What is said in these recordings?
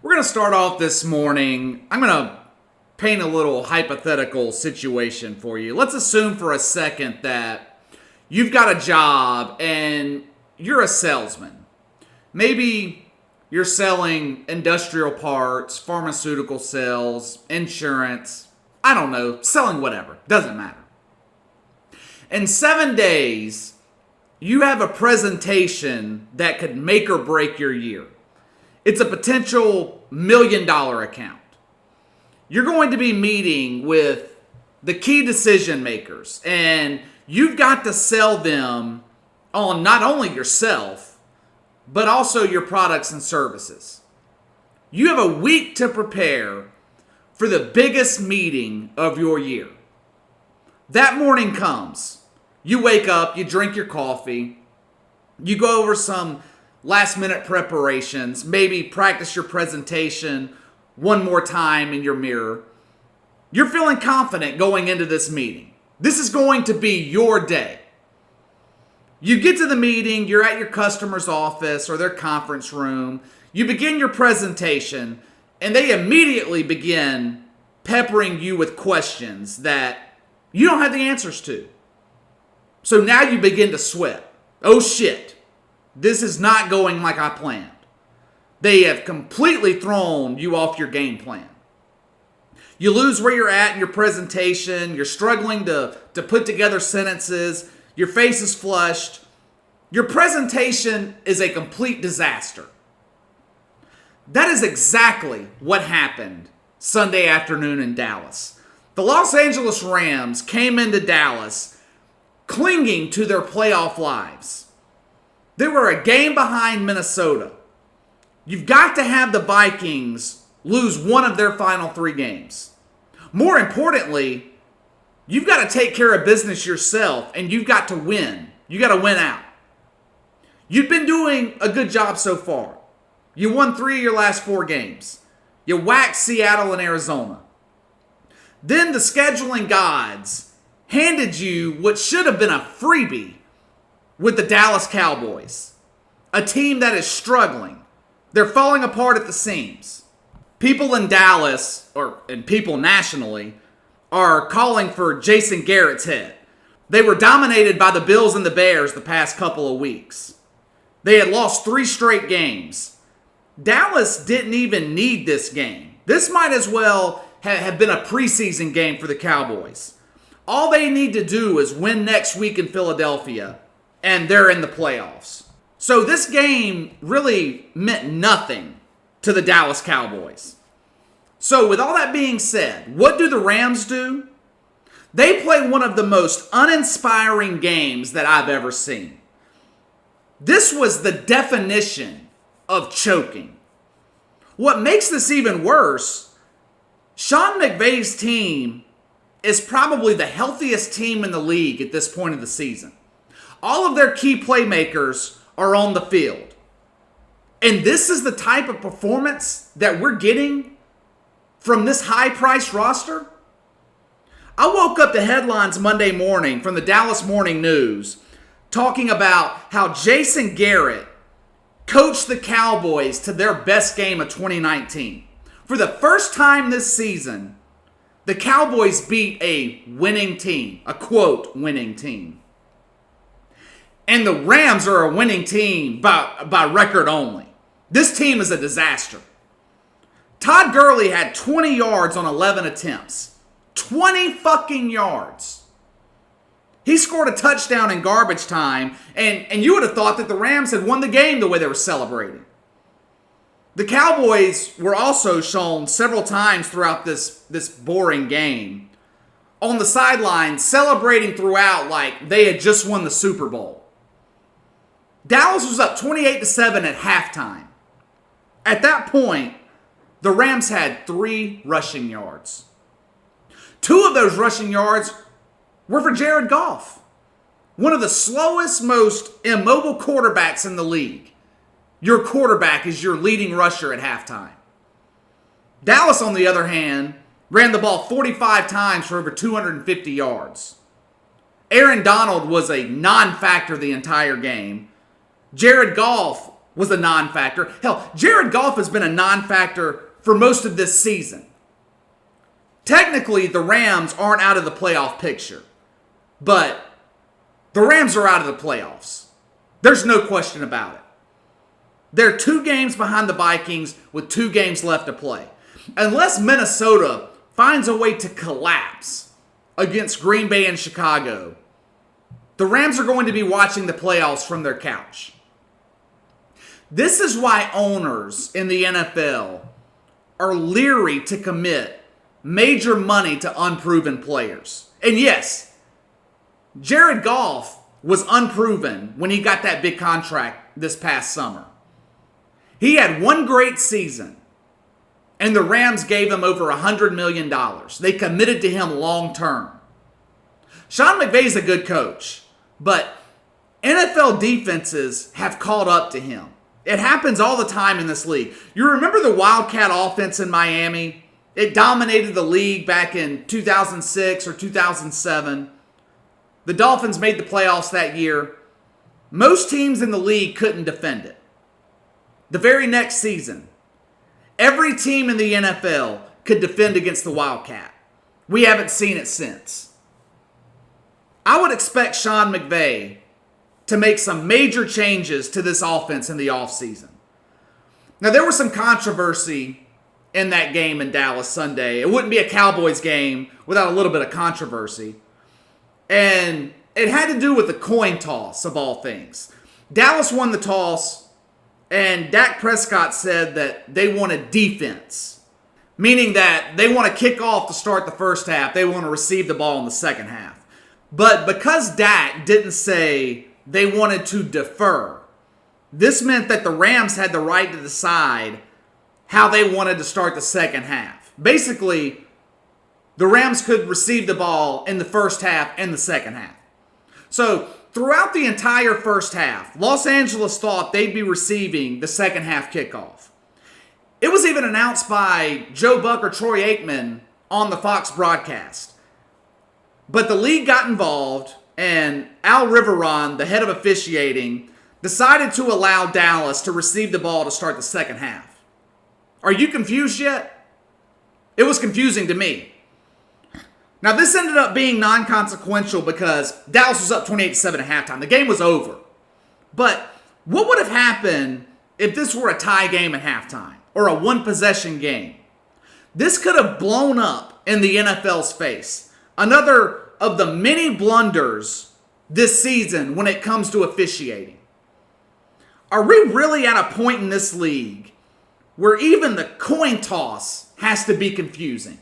We're going to start off this morning. I'm going to paint a little hypothetical situation for you. Let's assume for a second that you've got a job and you're a salesman. Maybe you're selling industrial parts, pharmaceutical sales, insurance. I don't know, selling whatever. Doesn't matter. In 7 days, you have a presentation that could make or break your year. It's a potential $1 million account. You're going to be meeting with the key decision makers, and you've got to sell them on not only yourself, but also your products and services. You have a week to prepare for the biggest meeting of your year. That morning comes. You wake up, you drink your coffee, you go over some last-minute preparations, maybe practice your presentation one more time in your mirror. You're feeling confident going into this meeting. This is going to be your day. You get to the meeting, you're at your customer's office or their conference room, you begin your presentation, and they immediately begin peppering you with questions that you don't have the answers to. So now you begin to sweat. Oh shit. This is not going like I planned. They have completely thrown you off your game plan. You lose where you're at in your presentation. You're struggling to put together sentences. Your face is flushed. Your presentation is a complete disaster. That is exactly what happened Sunday afternoon in Dallas. The Los Angeles Rams came into Dallas clinging to their playoff lives. They were a game behind Minnesota. You've got to have the Vikings lose one of their final 3 games. More importantly, you've got to take care of business yourself, and you've got to win. You got to win out. You've been doing a good job so far. You won 3 of your last 4 games. You whacked Seattle and Arizona. Then the scheduling gods handed you what should have been a freebie with the Dallas Cowboys, a team that is struggling. They're falling apart at the seams. People in Dallas, and people nationally, are calling for Jason Garrett's head. They were dominated by the Bills and the Bears the past couple of weeks. They had lost 3 straight games. Dallas didn't even need this game. This might as well have been a preseason game for the Cowboys. All they need to do is win next week in Philadelphia, and they're in the playoffs. So this game really meant nothing to the Dallas Cowboys. So with all that being said, what do the Rams do? They play one of the most uninspiring games that I've ever seen. This was the definition of choking. What makes this even worse, Sean McVay's team is probably the healthiest team in the league at this point of the season. All of their key playmakers are on the field. And this is the type of performance that we're getting from this high-priced roster? I woke up to headlines Monday morning from the Dallas Morning News talking about how Jason Garrett coached the Cowboys to their best game of 2019. For the first time this season, the Cowboys beat a winning team, a quote, winning team. And the Rams are a winning team by record only. This team is a disaster. Todd Gurley had 20 yards on 11 attempts. 20 fucking yards. He scored a touchdown in garbage time, and you would have thought that the Rams had won the game the way they were celebrating. The Cowboys were also shown several times throughout this boring game on the sideline celebrating throughout like they had just won the Super Bowl. Dallas was up 28-7 at halftime. At that point, the Rams had 3 rushing yards. 2 of those rushing yards were for Jared Goff, one of the slowest, most immobile quarterbacks in the league. Your quarterback is your leading rusher at halftime. Dallas, on the other hand, ran the ball 45 times for over 250 yards. Aaron Donald was a non-factor the entire game. Jared Goff was a non-factor. Hell, Jared Goff has been a non-factor for most of this season. Technically, the Rams aren't out of the playoff picture, but the Rams are out of the playoffs. There's no question about it. They're 2 games behind the Vikings with 2 games left to play. Unless Minnesota finds a way to collapse against Green Bay and Chicago, the Rams are going to be watching the playoffs from their couch. This is why owners in the NFL are leery to commit major money to unproven players. And yes, Jared Goff was unproven when he got that big contract this past summer. He had 1 great season, and the Rams gave him over $100 million. They committed to him long term. Sean McVay's a good coach, but NFL defenses have caught up to him. It happens all the time in this league. You remember the Wildcat offense in Miami? It dominated the league back in 2006 or 2007. The Dolphins made the playoffs that year. Most teams in the league couldn't defend it. The very next season, every team in the NFL could defend against the Wildcat. We haven't seen it since. I would expect Sean McVay to make some major changes to this offense in the offseason. Now, there was some controversy in that game in Dallas Sunday. It wouldn't be a Cowboys game without a little bit of controversy. And it had to do with the coin toss, of all things. Dallas won the toss, and Dak Prescott said that they wanted defense, meaning that they want to kick off to start the first half. They want to receive the ball in the second half. But because Dak didn't say they wanted to defer, this meant that the Rams had the right to decide how they wanted to start the second half. Basically, the Rams could receive the ball in the first half and the second half. So, throughout the entire first half, Los Angeles thought they'd be receiving the second half kickoff. It was even announced by Joe Buck or Troy Aikman on the Fox broadcast. But the league got involved, and Al Riveron, the head of officiating, decided to allow Dallas to receive the ball to start the second half. Are you confused yet? It was confusing to me. Now, this ended up being non-consequential because Dallas was up 28-7 at halftime. The game was over. But what would have happened if this were a tie game at halftime or a one-possession game? This could have blown up in the NFL's face. Another of the many blunders this season when it comes to officiating. Are we really at a point in this league where even the coin toss has to be confusing?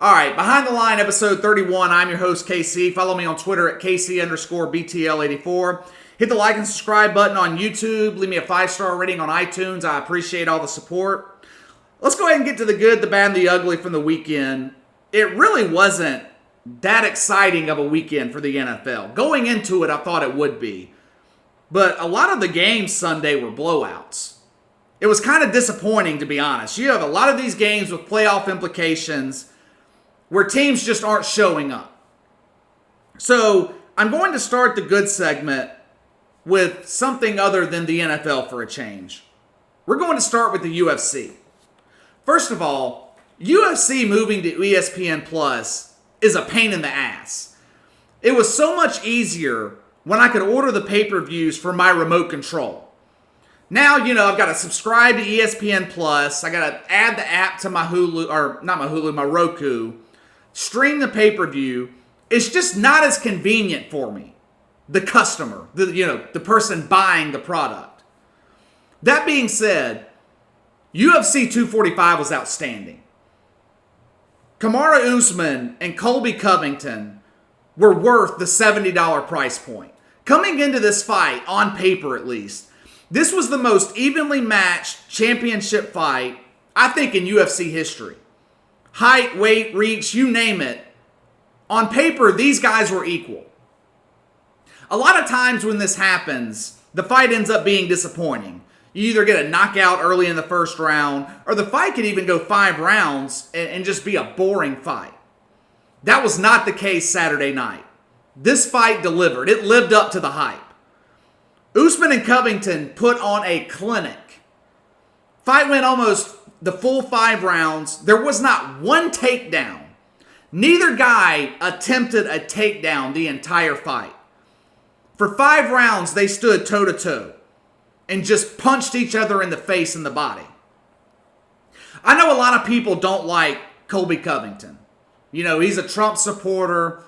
All right, Behind the Line, episode 31. I'm your host, KC. Follow me on Twitter at KC_BTL84. Hit the like and subscribe button on YouTube. Leave me a 5-star rating on iTunes. I appreciate all the support. Let's go ahead and get to the good, the bad, and the ugly from the weekend. It really wasn't that exciting of a weekend for the NFL. Going into it, I thought it would be. But a lot of the games Sunday were blowouts. It was kind of disappointing, to be honest. You have a lot of these games with playoff implications where teams just aren't showing up. So I'm going to start the good segment with something other than the NFL for a change. We're going to start with the UFC. First of all, UFC moving to ESPN Plus is a pain in the ass. It was so much easier when I could order the pay-per-views from my remote control. Now, I've got to subscribe to ESPN Plus. I got to add the app to my Hulu, or not my Hulu, my Roku. Stream the pay-per-view. It's just not as convenient for me. The customer, the person buying the product. That being said, UFC 245 was outstanding. Kamaru Usman and Colby Covington were worth the $70 price point. Coming into this fight, on paper at least, this was the most evenly matched championship fight, I think, in UFC history. Height, weight, reach, you name it. On paper, these guys were equal. A lot of times when this happens, the fight ends up being disappointing. You either get a knockout early in the first round, or the fight could even go 5 rounds and just be a boring fight. That was not the case Saturday night. This fight delivered. It lived up to the hype. Usman and Covington put on a clinic. Fight went almost the full 5 rounds. There was not one takedown. Neither guy attempted a takedown the entire fight. For 5 rounds, they stood toe-to-toe and just punched each other in the face and the body. I know a lot of people don't like Colby Covington. You know, he's a Trump supporter.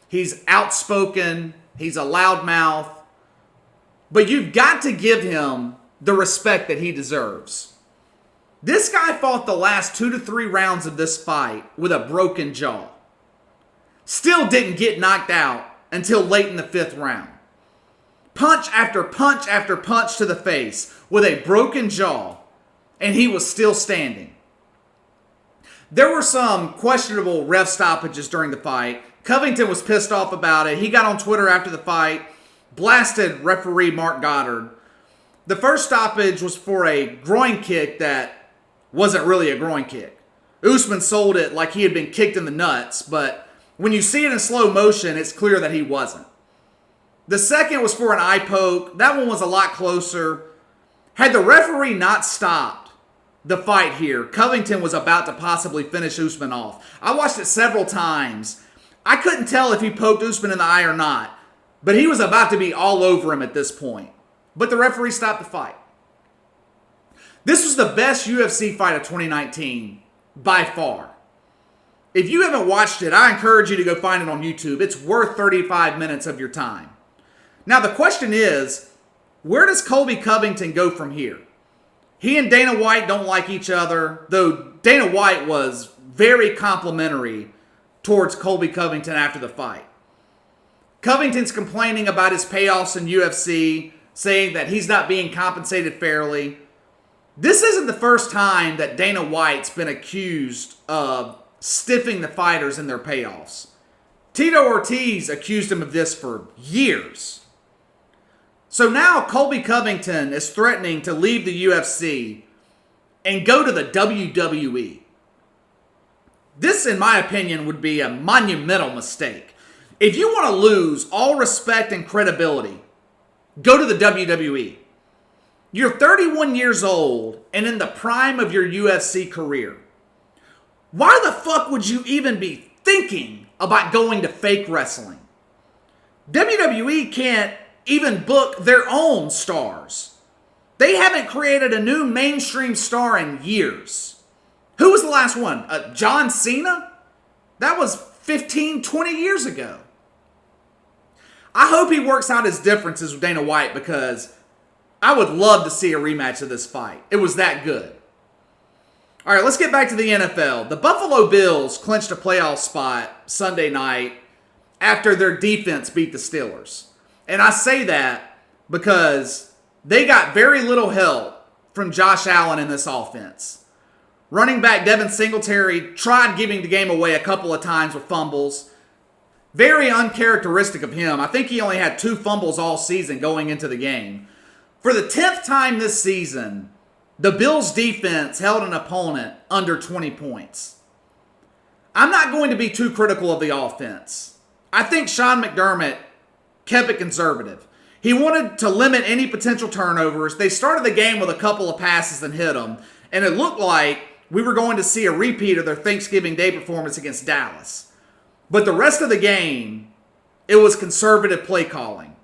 He's outspoken. He's a loudmouth. But you've got to give him the respect that he deserves. This guy fought the last 2 to 3 rounds of this fight with a broken jaw. Still didn't get knocked out until late in the 5th round. Punch after punch after punch to the face with a broken jaw, and he was still standing. There were some questionable ref stoppages during the fight. Covington was pissed off about it. He got on Twitter after the fight, blasted referee Mark Goddard. The first stoppage was for a groin kick that wasn't really a groin kick. Usman sold it like he had been kicked in the nuts, but when you see it in slow motion, it's clear that he wasn't. The second was for an eye poke. That one was a lot closer. Had the referee not stopped the fight here, Covington was about to possibly finish Usman off. I watched it several times. I couldn't tell if he poked Usman in the eye or not, but he was about to be all over him at this point. But the referee stopped the fight. This was the best UFC fight of 2019 by far. If you haven't watched it, I encourage you to go find it on YouTube. It's worth 35 minutes of your time. Now the question is, where does Colby Covington go from here? He and Dana White don't like each other, though Dana White was very complimentary towards Colby Covington after the fight. Covington's complaining about his payoffs in UFC, saying that he's not being compensated fairly. This isn't the first time that Dana White's been accused of stiffing the fighters in their payoffs. Tito Ortiz accused him of this for years. So now Colby Covington is threatening to leave the UFC and go to the WWE. This, in my opinion, would be a monumental mistake. If you want to lose all respect and credibility, go to the WWE. You're 31 years old and in the prime of your UFC career. Why the fuck would you even be thinking about going to fake wrestling? WWE can't even book their own stars. They haven't created a new mainstream star in years. Who was the last one? John Cena? That was 15, 20 years ago. I hope he works out his differences with Dana White because I would love to see a rematch of this fight. It was that good. All right, let's get back to the NFL. The Buffalo Bills clinched a playoff spot Sunday night after their defense beat the Steelers. And I say that because they got very little help from Josh Allen in this offense. Running back Devin Singletary tried giving the game away a couple of times with fumbles. Very uncharacteristic of him. I think he only had 2 fumbles all season going into the game. For the 10th time this season, the Bills' defense held an opponent under 20 points. I'm not going to be too critical of the offense. I think Sean McDermott kept it conservative. He wanted to limit any potential turnovers. They started the game with a couple of passes and hit them, and it looked like we were going to see a repeat of their Thanksgiving Day performance against Dallas. But the rest of the game, it was conservative play calling.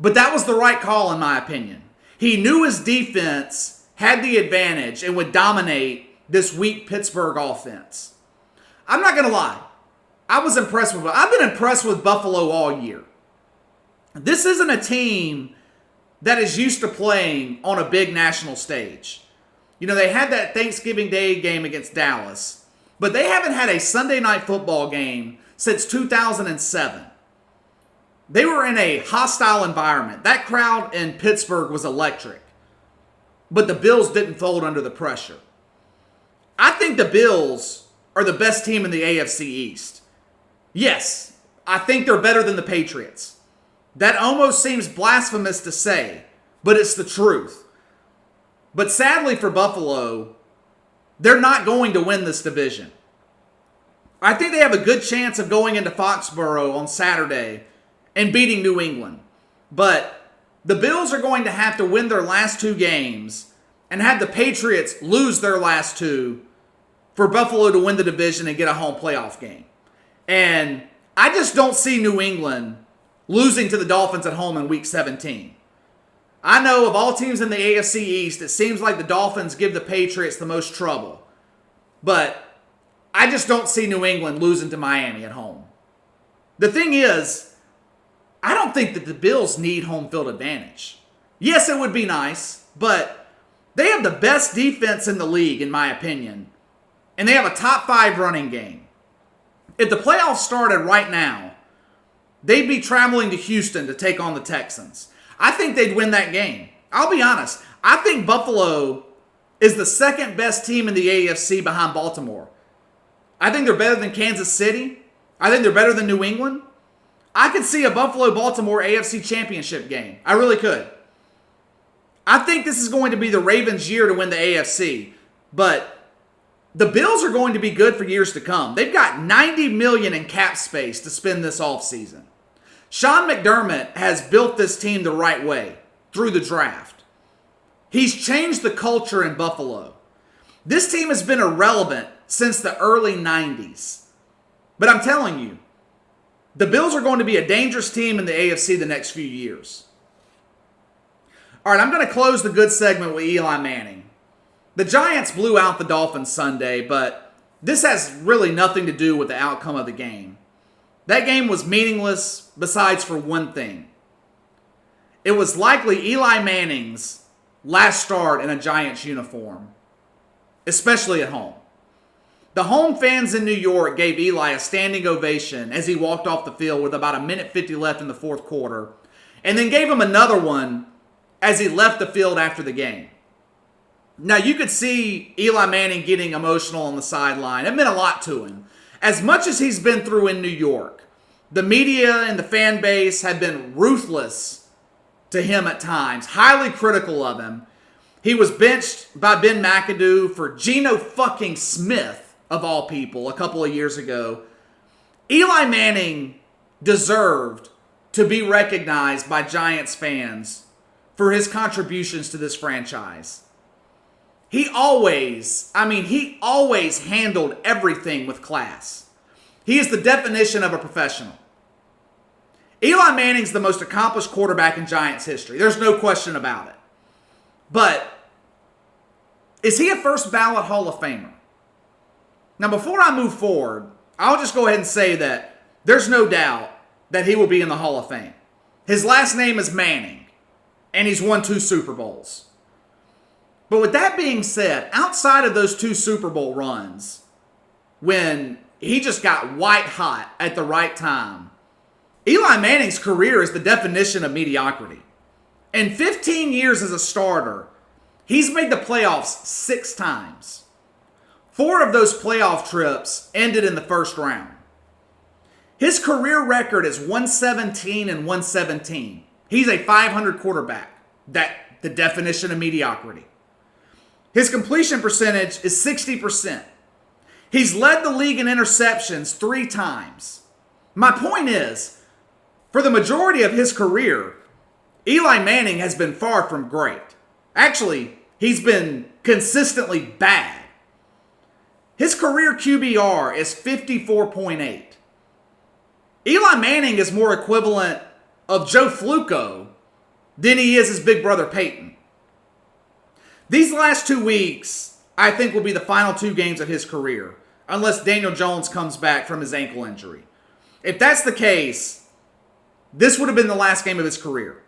But that was the right call in my opinion. He knew his defense had the advantage and would dominate this weak Pittsburgh offense. I'm not going to lie. I've been impressed with Buffalo all year. This isn't a team that is used to playing on a big national stage. You know, they had that Thanksgiving Day game against Dallas, but they haven't had a Sunday night football game since 2007. They were in a hostile environment. That crowd in Pittsburgh was electric, but the Bills didn't fold under the pressure. I think the Bills are the best team in the AFC East. Yes, I think they're better than the Patriots. That almost seems blasphemous to say, but it's the truth. But sadly for Buffalo, they're not going to win this division. I think they have a good chance of going into Foxborough on Saturday and beating New England. But The Bills are going to have to win their last 2 games and have the Patriots lose their last 2 for Buffalo to win the division and get a home playoff game. And I just don't see New England losing to the Dolphins at home in Week 17. I know of all teams in the AFC East, it seems like the Dolphins give the Patriots the most trouble. But I just don't see New England losing to Miami at home. The thing is, I don't think that the Bills need home field advantage. Yes, it would be nice, but they have the best defense in the league, in my opinion. And they have a top 5 running game. If the playoffs started right now, they'd be traveling to Houston to take on the Texans. I think they'd win that game. I'll be honest. I think Buffalo is the second best team in the AFC behind Baltimore. I think they're better than Kansas City. I think they're better than New England. I could see a Buffalo-Baltimore AFC championship game. I really could. I think this is going to be the Ravens' year to win the AFC. But the Bills are going to be good for years to come. They've got $90 million in cap space to spend this offseason. Sean McDermott has built this team the right way through the draft. He's changed the culture in Buffalo. This team has been irrelevant since the early 90s. But I'm telling you, the Bills are going to be a dangerous team in the AFC the next few years. All right, I'm going to close the good segment with Eli Manning. The Giants blew out the Dolphins Sunday, but this has really nothing to do with the outcome of the game. That game was meaningless besides for one thing. It was likely Eli Manning's last start in a Giants uniform, especially at home. The home fans in New York gave Eli a standing ovation as he walked off the field with about 1:50 left in the fourth quarter, and then gave him another one as he left the field after the game. Now, you could see Eli Manning getting emotional on the sideline. It meant a lot to him. As much as he's been through in New York, the media and the fan base have been ruthless to him at times, highly critical of him. He was benched by Ben McAdoo for Geno fucking Smith, of all people, a couple of years ago. Eli Manning deserved to be recognized by Giants fans for his contributions to this franchise. He always handled everything with class. He is the definition of a professional. Eli Manning's the most accomplished quarterback in Giants history. There's no question about it. But is he a first ballot Hall of Famer? Now, before I move forward, I'll just go ahead and say that there's no doubt that he will be in the Hall of Fame. His last name is Manning, and he's won 2 Super Bowls. But with that being said, outside of those 2 Super Bowl runs, when he just got white hot at the right time, Eli Manning's career is the definition of mediocrity. In 15 years as a starter, he's made the playoffs 6 times. 4 of those playoff trips ended in the first round. His career record is 117 and 117. He's a 500 quarterback. The definition of mediocrity. His completion percentage is 60%. He's led the league in interceptions 3 times. My point is, for the majority of his career, Eli Manning has been far from great. Actually, he's been consistently bad. His career QBR is 54.8. Eli Manning is more equivalent of Joe Flacco than he is his big brother Peyton. These last 2 weeks, I think, will be the final 2 games of his career, unless Daniel Jones comes back from his ankle injury. If that's the case, this would have been the last game of his career.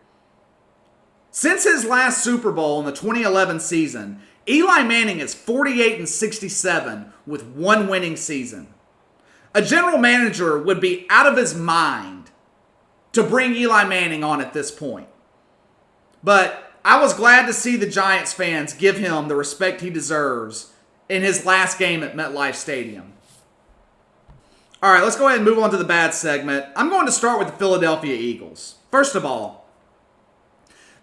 Since his last Super Bowl in the 2011 season, Eli Manning is 48-67 with 1 winning season. A general manager would be out of his mind to bring Eli Manning on at this point. But I was glad to see the Giants fans give him the respect he deserves in his last game at MetLife Stadium. All right, let's go ahead and move on to the bad segment. I'm going to start with the Philadelphia Eagles. First of all,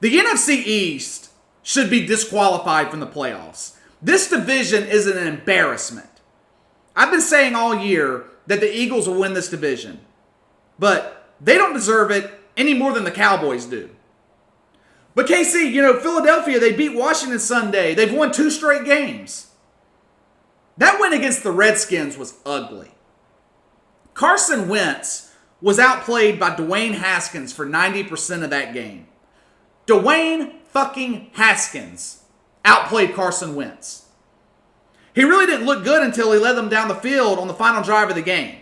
the NFC East should be disqualified from the playoffs. This division is an embarrassment. I've been saying all year that the Eagles will win this division, but they don't deserve it any more than the Cowboys do. But KC, Philadelphia, they beat Washington Sunday. They've won 2 straight games. That win against the Redskins was ugly. Carson Wentz was outplayed by Dwayne Haskins for 90% of that game. Dwayne fucking Haskins outplayed Carson Wentz. He really didn't look good until he led them down the field on the final drive of the game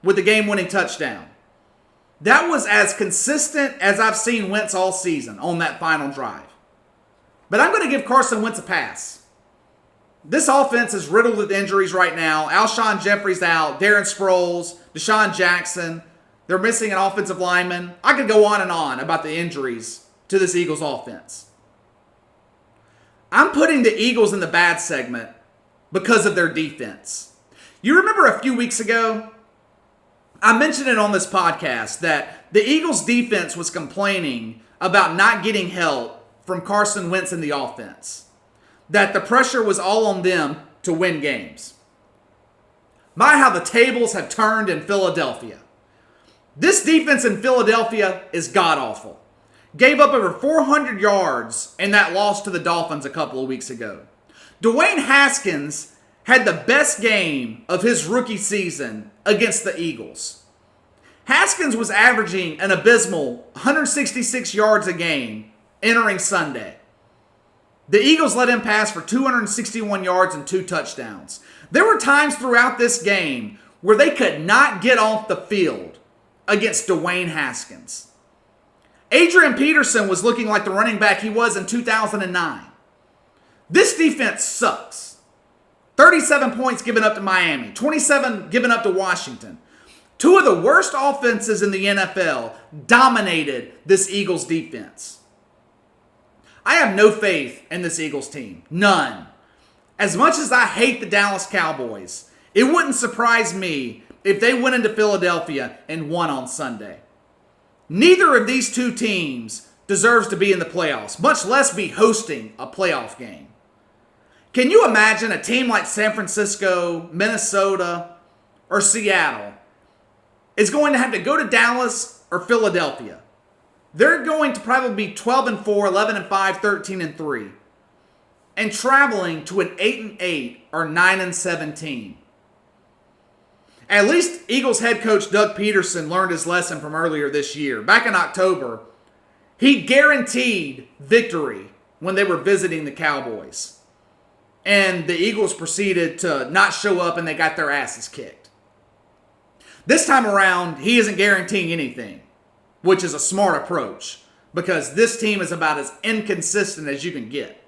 with the game-winning touchdown. That was as consistent as I've seen Wentz all season on that final drive. But I'm going to give Carson Wentz a pass. This offense is riddled with injuries right now. Alshon Jeffrey's out. Darren Sproles, Deshaun Jackson. They're missing an offensive lineman. I could go on and on about the injuries to this Eagles offense. I'm putting the Eagles in the bad segment because of their defense. You remember a few weeks ago, I mentioned it on this podcast that the Eagles defense was complaining about not getting help from Carson Wentz in the offense. That the pressure was all on them to win games. My, how the tables have turned in Philadelphia. This defense in Philadelphia is god-awful. Gave up over 400 yards in that loss to the Dolphins a couple of weeks ago. Dwayne Haskins had the best game of his rookie season against the Eagles. Haskins was averaging an abysmal 166 yards a game entering Sunday. The Eagles let him pass for 261 yards and 2 touchdowns. There were times throughout this game where they could not get off the field against Dwayne Haskins. Adrian Peterson was looking like the running back he was in 2009. This defense sucks. 37 points given up to Miami, 27 given up to Washington. 2 of the worst offenses in the NFL dominated this Eagles defense. I have no faith in this Eagles team. None. As much as I hate the Dallas Cowboys, it wouldn't surprise me if they went into Philadelphia and won on Sunday. Neither of these 2 teams deserves to be in the playoffs, much less be hosting a playoff game. Can you imagine a team like San Francisco, Minnesota, or Seattle is going to have to go to Dallas or Philadelphia? They're going to probably be 12-4, 11-5, 13-3, and traveling to an 8-8 or 9-7 team. At least Eagles head coach Doug Peterson learned his lesson from earlier this year. Back in October, he guaranteed victory when they were visiting the Cowboys. And the Eagles proceeded to not show up and they got their asses kicked. This time around, he isn't guaranteeing anything, which is a smart approach because this team is about as inconsistent as you can get.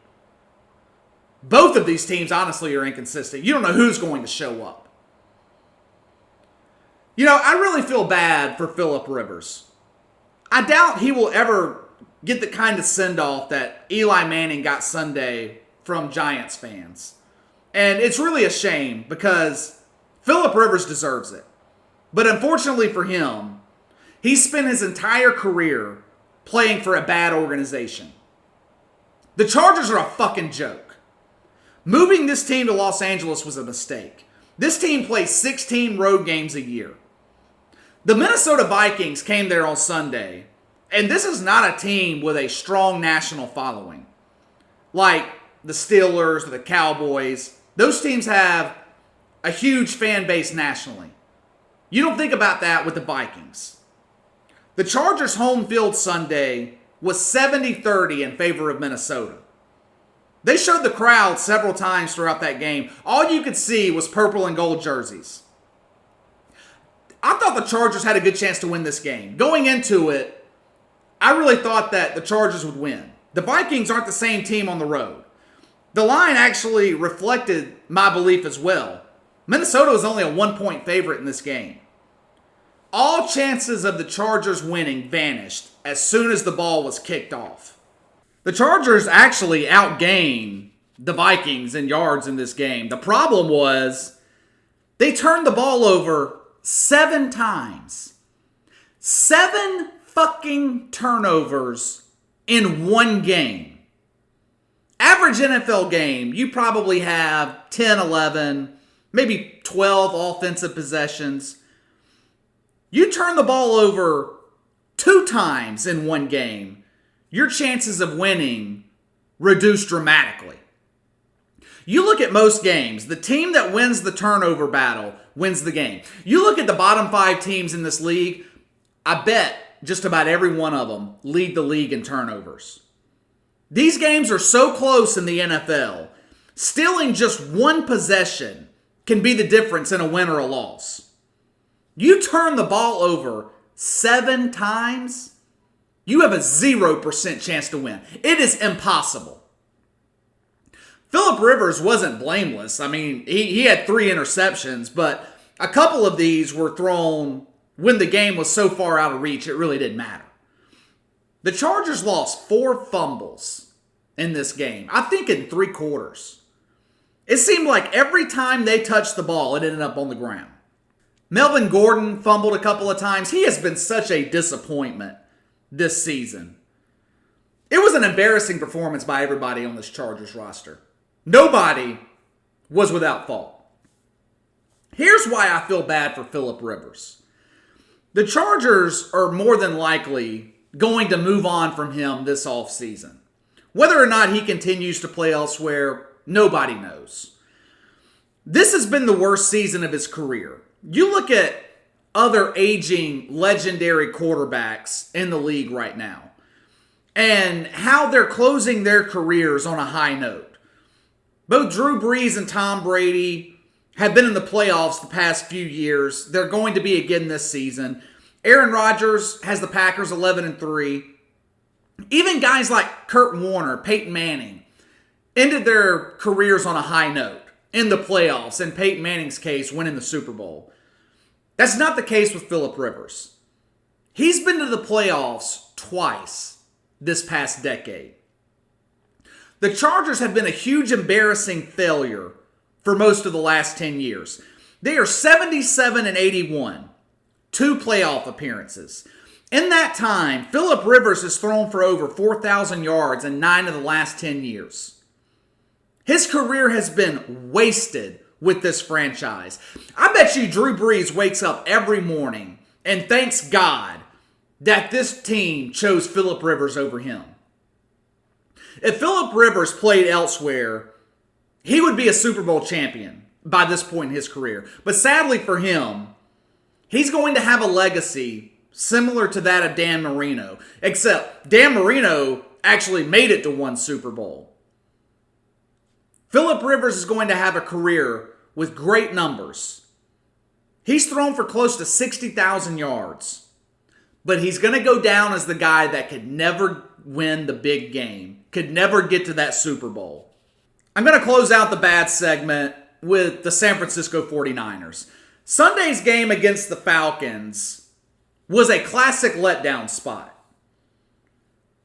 Both of these teams, honestly, are inconsistent. You don't know who's going to show up. I really feel bad for Phillip Rivers. I doubt he will ever get the kind of send-off that Eli Manning got Sunday from Giants fans. And it's really a shame because Phillip Rivers deserves it. But unfortunately for him, he spent his entire career playing for a bad organization. The Chargers are a fucking joke. Moving this team to Los Angeles was a mistake. This team plays 16 road games a year. The Minnesota Vikings came there on Sunday, and this is not a team with a strong national following. Like the Steelers or the Cowboys, those teams have a huge fan base nationally. You don't think about that with the Vikings. The Chargers' home field Sunday was 70-30 in favor of Minnesota. They showed the crowd several times throughout that game. All you could see was purple and gold jerseys. I thought the Chargers had a good chance to win this game. Going into it, I really thought that the Chargers would win. The Vikings aren't the same team on the road. The line actually reflected my belief as well. Minnesota was only a 1-point favorite in this game. All chances of the Chargers winning vanished as soon as the ball was kicked off. The Chargers actually outgained the Vikings in yards in this game. The problem was they turned the ball over 7 times. 7 fucking turnovers in one game. Average NFL game, you probably have 10, 11, maybe 12 offensive possessions. You turn the ball over 2 times in one game, your chances of winning reduce dramatically. You look at most games, the team that wins the turnover battle wins the game. You look at the bottom 5 teams in this league, I bet just about every one of them lead the league in turnovers. These games are so close in the NFL, stealing just one possession can be the difference in a win or a loss. You turn the ball over 7 times, you have a 0% chance to win. It is impossible. Phillip Rivers wasn't blameless. I mean, he had 3 interceptions, but a couple of these were thrown when the game was so far out of reach, it really didn't matter. The Chargers lost 4 fumbles in this game, I think in 3 quarters. It seemed like every time they touched the ball, it ended up on the ground. Melvin Gordon fumbled a couple of times. He has been such a disappointment this season. It was an embarrassing performance by everybody on this Chargers roster. Nobody was without fault. Here's why I feel bad for Phillip Rivers. The Chargers are more than likely going to move on from him this offseason. Whether or not he continues to play elsewhere, nobody knows. This has been the worst season of his career. You look at other aging, legendary quarterbacks in the league right now and how they're closing their careers on a high note. Both Drew Brees and Tom Brady have been in the playoffs the past few years. They're going to be again this season. Aaron Rodgers has the Packers 11-3. Even guys like Kurt Warner, Peyton Manning, ended their careers on a high note in the playoffs. In Peyton Manning's case, winning the Super Bowl. That's not the case with Phillip Rivers. He's been to the playoffs twice this past decade. The Chargers have been a huge embarrassing failure for most of the last 10 years. They are 77-81, 2 playoff appearances. In that time, Phillip Rivers has thrown for over 4,000 yards in 9 of the last 10 years. His career has been wasted with this franchise. I bet you Drew Brees wakes up every morning and thanks God that this team chose Phillip Rivers over him. If Phillip Rivers played elsewhere, he would be a Super Bowl champion by this point in his career. But sadly for him, he's going to have a legacy similar to that of Dan Marino, except Dan Marino actually made it to 1 Super Bowl. Phillip Rivers is going to have a career with great numbers. He's thrown for close to 60,000 yards, but he's going to go down as the guy that could never win the big game, could never get to that Super Bowl. I'm going to close out the bad segment with the San Francisco 49ers. Sunday's game against the Falcons was a classic letdown spot.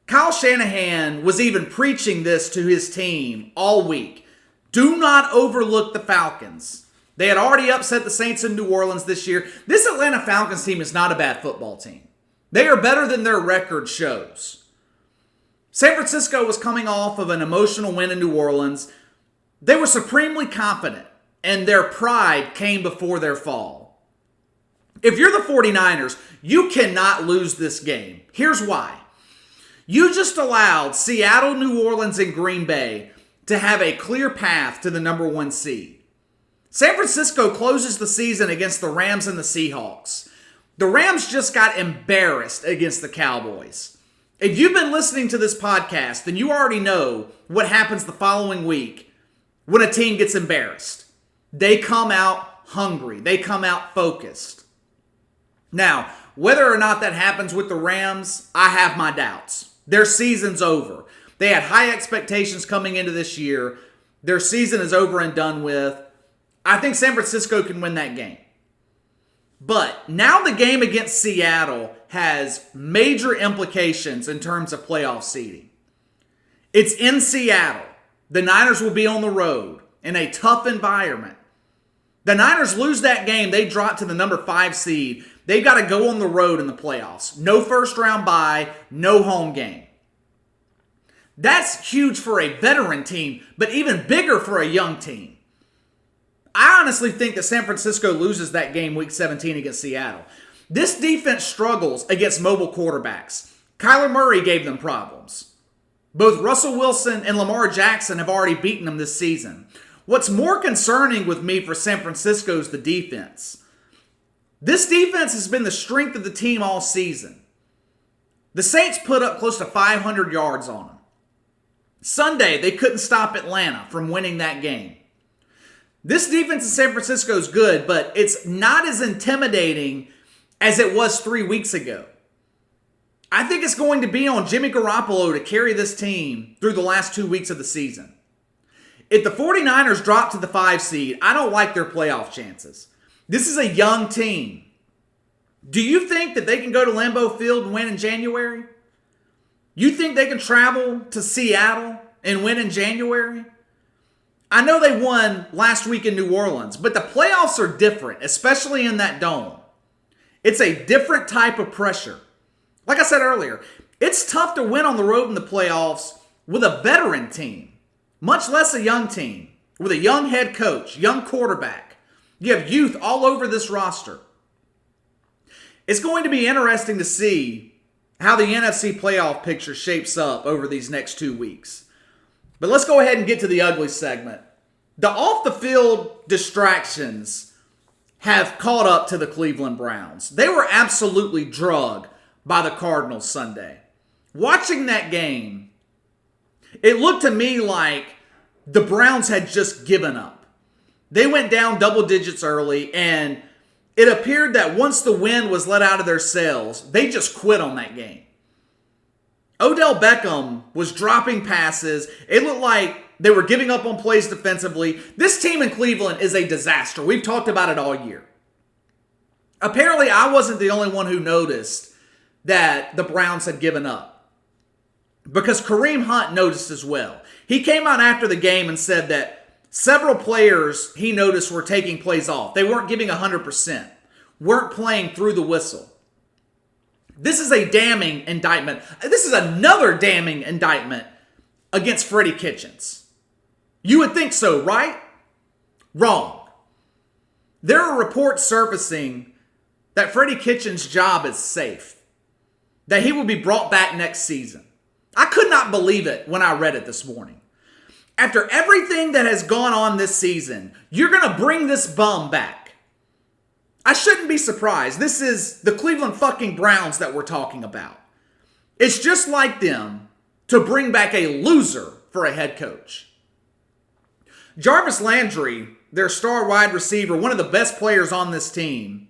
Kyle Shanahan was even preaching this to his team all week. Do not overlook the Falcons. They had already upset the Saints in New Orleans this year. This Atlanta Falcons team is not a bad football team. They are better than their record shows. San Francisco was coming off of an emotional win in New Orleans. They were supremely confident, and their pride came before their fall. If you're the 49ers, you cannot lose this game. Here's why. You just allowed Seattle, New Orleans, and Green Bay to have a clear path to the number 1 seed. San Francisco closes the season against the Rams and the Seahawks. The Rams just got embarrassed against the Cowboys. If you've been listening to this podcast, then you already know what happens the following week when a team gets embarrassed. They come out hungry. They come out focused. Now, whether or not that happens with the Rams, I have my doubts. Their season's over. They had high expectations coming into this year. Their season is over and done with. I think San Francisco can win that game. But now the game against Seattle has major implications in terms of playoff seeding. It's in Seattle. The Niners will be on the road in a tough environment. The Niners lose that game, they drop to the number 5 seed. They've got to go on the road in the playoffs. No first round bye, no home game. That's huge for a veteran team, but even bigger for a young team. I honestly think that San Francisco loses that game week 17 against Seattle. This defense struggles against mobile quarterbacks. Kyler Murray gave them problems. Both Russell Wilson and Lamar Jackson have already beaten them this season. What's more concerning with me for San Francisco is the defense. This defense has been the strength of the team all season. The Saints put up close to 500 yards on them. Sunday, they couldn't stop Atlanta from winning that game. This defense in San Francisco is good, but it's not as intimidating as it was 3 weeks ago. I think it's going to be on Jimmy Garoppolo to carry this team through the last 2 weeks of the season. If the 49ers drop to the 5 seed, I don't like their playoff chances. This is a young team. Do you think that they can go to Lambeau Field and win in January? You think they can travel to Seattle and win in January? I know they won last week in New Orleans, but the playoffs are different, especially in that dome. It's a different type of pressure. Like I said earlier, it's tough to win on the road in the playoffs with a veteran team, much less a young team, with a young head coach, young quarterback. You have youth all over this roster. It's going to be interesting to see how the NFC playoff picture shapes up over these next 2 weeks. But let's go ahead and get to the ugly segment. The off-the-field distractions have caught up to the Cleveland Browns. They were absolutely drugged by the Cardinals Sunday. Watching that game, it looked to me like the Browns had just given up. They went down double digits early, and it appeared that once the wind was let out of their sails, they just quit on that game. Odell Beckham was dropping passes. It looked like they were giving up on plays defensively. This team in Cleveland is a disaster. We've talked about it all year. Apparently, I wasn't the only one who noticed that the Browns had given up, because Kareem Hunt noticed as well. He came out after the game and said that several players he noticed were taking plays off. They weren't giving 100%, weren't playing through the whistle. This is a damning indictment. This is another damning indictment against Freddie Kitchens. You would think so, right? Wrong. There are reports surfacing that Freddie Kitchens' job is safe, that he will be brought back next season. I could not believe it when I read it this morning. After everything that has gone on this season, you're going to bring this bum back. I shouldn't be surprised. This is the Cleveland fucking Browns that we're talking about. It's just like them to bring back a loser for a head coach. Jarvis Landry, their star wide receiver, one of the best players on this team,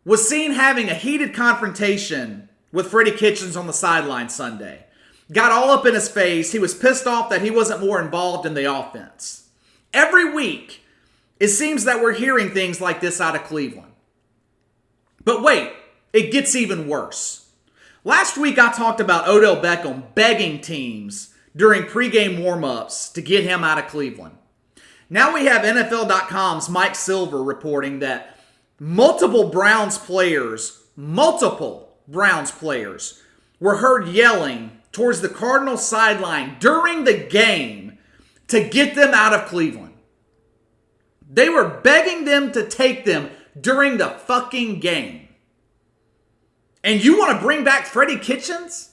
was seen having a heated confrontation with Freddie Kitchens on the sideline Sunday. Got all up in his face. He was pissed off that he wasn't more involved in the offense. Every week, it seems that we're hearing things like this out of Cleveland. But wait, it gets even worse. Last week, I talked about Odell Beckham begging teams during pregame warmups to get him out of Cleveland. Now we have NFL.com's Mike Silver reporting that multiple Browns players were heard yelling towards the Cardinals sideline during the game to get them out of Cleveland. They were begging them to take them during the fucking game. And you want to bring back Freddie Kitchens?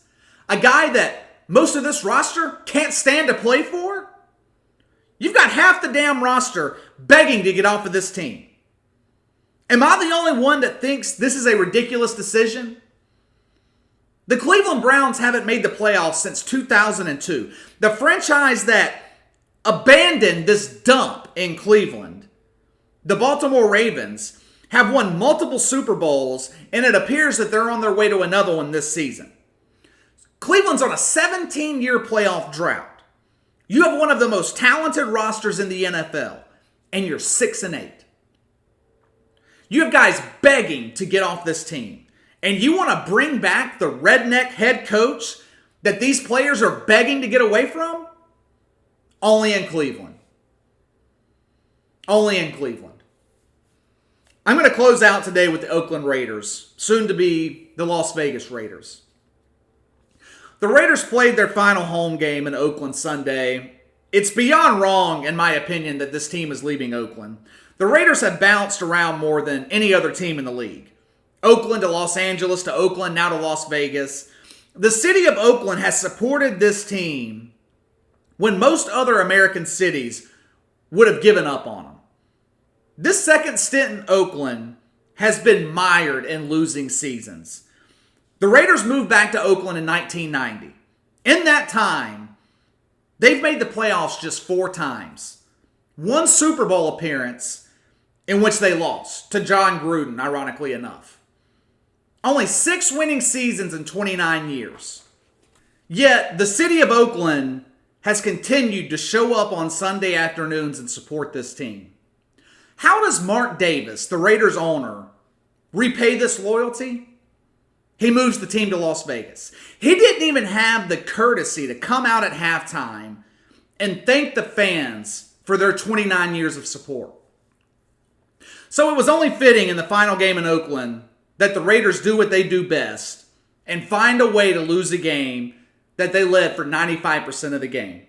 A guy that most of this roster can't stand to play for? You've got half the damn roster begging to get off of this team. Am I the only one that thinks this is a ridiculous decision? The Cleveland Browns haven't made the playoffs since 2002. The franchise that abandoned this dump in Cleveland, the Baltimore Ravens, have won multiple Super Bowls, and it appears that they're on their way to another one this season. Cleveland's on a 17-year playoff drought. You have one of the most talented rosters in the NFL, and you're 6-8. You have guys begging to get off this team. And you want to bring back the redneck head coach that these players are begging to get away from? Only in Cleveland. Only in Cleveland. I'm going to close out today with the Oakland Raiders, soon to be the Las Vegas Raiders. The Raiders played their final home game in Oakland Sunday. It's beyond wrong, in my opinion, that this team is leaving Oakland. The Raiders have bounced around more than any other team in the league. Oakland to Los Angeles to Oakland, now to Las Vegas. The city of Oakland has supported this team when most other American cities would have given up on them. This second stint in Oakland has been mired in losing seasons. The Raiders moved back to Oakland in 1990. In that time, they've made the playoffs just 4 times. 1 Super Bowl appearance in which they lost to John Gruden, ironically enough. Only 6 winning seasons in 29 years. Yet, the city of Oakland has continued to show up on Sunday afternoons and support this team. How does Mark Davis, the Raiders owner, repay this loyalty? He moves the team to Las Vegas. He didn't even have the courtesy to come out at halftime and thank the fans for their 29 years of support. So it was only fitting in the final game in Oakland that the Raiders do what they do best and find a way to lose a game that they led for 95% of the game.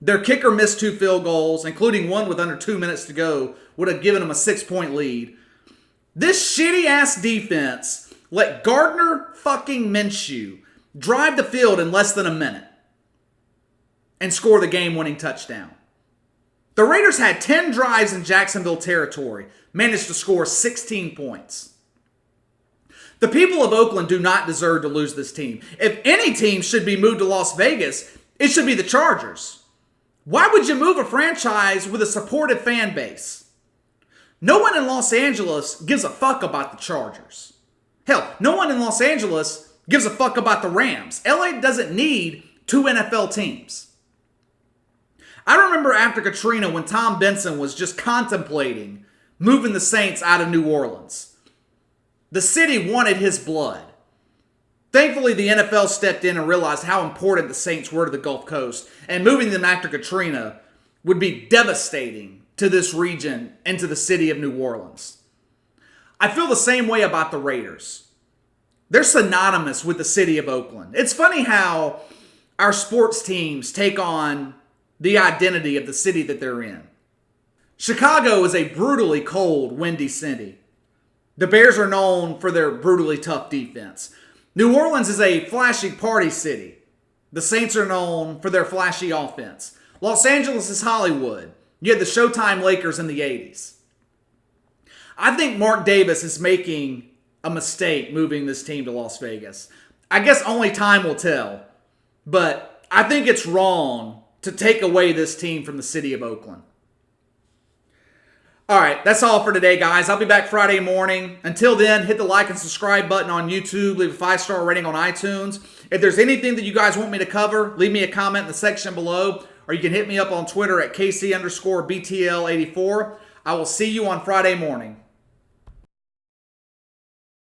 Their kicker missed 2 field goals, including one with under 2 minutes to go, would have given them a 6-point lead. This shitty-ass defense let Gardner fucking Minshew drive the field in less than a minute and score the game-winning touchdown. The Raiders had 10 drives in Jacksonville territory, managed to score 16 points. The people of Oakland do not deserve to lose this team. If any team should be moved to Las Vegas, it should be the Chargers. Why would you move a franchise with a supportive fan base? No one in Los Angeles gives a fuck about the Chargers. Hell, no one in Los Angeles gives a fuck about the Rams. LA doesn't need 2 NFL teams. I remember after Katrina when Tom Benson was just contemplating moving the Saints out of New Orleans. The city wanted his blood. Thankfully, the NFL stepped in and realized how important the Saints were to the Gulf Coast, and moving them after Katrina would be devastating to this region and to the city of New Orleans. I feel the same way about the Raiders. They're synonymous with the city of Oakland. It's funny how our sports teams take on the identity of the city that they're in. Chicago is a brutally cold, windy city. The Bears are known for their brutally tough defense. New Orleans is a flashy party city. The Saints are known for their flashy offense. Los Angeles is Hollywood. You had the Showtime Lakers in the 80s. I think Mark Davis is making a mistake moving this team to Las Vegas. I guess only time will tell. But I think it's wrong to take away this team from the city of Oakland. All right, that's all for today, guys. I'll be back Friday morning. Until then, hit the like and subscribe button on YouTube. Leave a 5-star rating on iTunes. If there's anything that you guys want me to cover, leave me a comment in the section below, or you can hit me up on Twitter at KC_BTL84. I will see you on Friday morning.